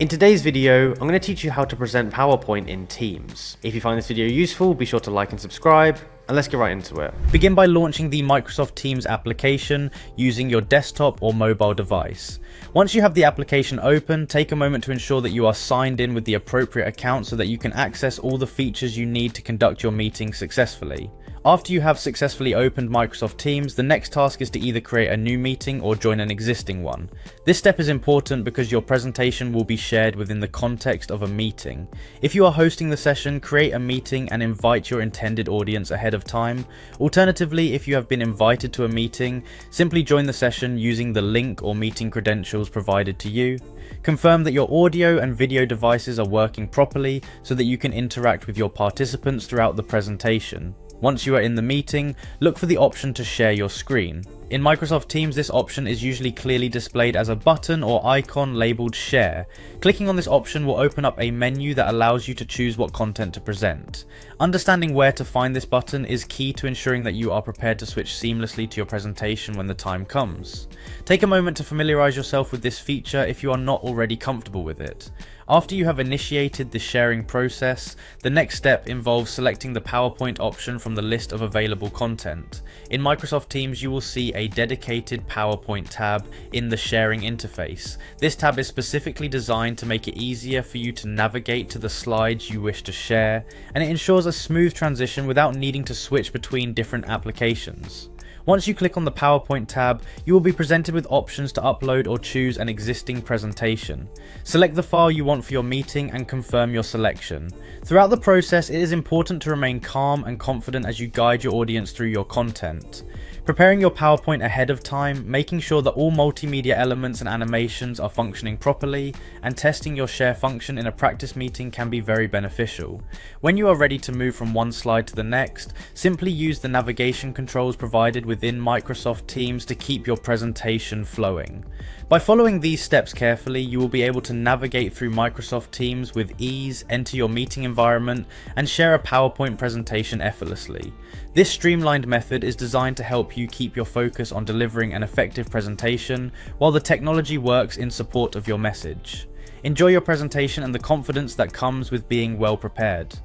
In today's video, I'm going to teach you how to present PowerPoint in Teams. If you find this video useful, be sure to like and subscribe, and let's get right into it. Begin by launching the Microsoft Teams application using your desktop or mobile device. Once you have the application open, take a moment to ensure that you are signed in with the appropriate account so that you can access all the features you need to conduct your meeting successfully. After you have successfully opened Microsoft Teams, the next task is to either create a new meeting or join an existing one. This step is important because your presentation will be shared within the context of a meeting. If you are hosting the session, create a meeting and invite your intended audience ahead of time. Alternatively, if you have been invited to a meeting, simply join the session using the link or meeting credentials provided to you. Confirm that your audio and video devices are working properly so that you can interact with your participants throughout the presentation. Once you are in the meeting, look for the option to share your screen. In Microsoft Teams, this option is usually clearly displayed as a button or icon labeled Share. Clicking on this option will open up a menu that allows you to choose what content to present. Understanding where to find this button is key to ensuring that you are prepared to switch seamlessly to your presentation when the time comes. Take a moment to familiarize yourself with this feature if you are not already comfortable with it. After you have initiated the sharing process, the next step involves selecting the PowerPoint option from the list of available content. In Microsoft Teams, you will see a dedicated PowerPoint tab in the sharing interface. This tab is specifically designed to make it easier for you to navigate to the slides you wish to share, and it ensures a smooth transition without needing to switch between different applications. Once you click on the PowerPoint tab, you will be presented with options to upload or choose an existing presentation. Select the file you want for your meeting and confirm your selection. Throughout the process, it is important to remain calm and confident as you guide your audience through your content. Preparing your PowerPoint ahead of time, making sure that all multimedia elements and animations are functioning properly, and testing your share function in a practice meeting can be very beneficial. When you are ready to move from one slide to the next, simply use the navigation controls provided within Microsoft Teams to keep your presentation flowing. By following these steps carefully, you will be able to navigate through Microsoft Teams with ease, enter your meeting environment, and share a PowerPoint presentation effortlessly. This streamlined method is designed to help you keep your focus on delivering an effective presentation, while the technology works in support of your message. Enjoy your presentation and the confidence that comes with being well prepared.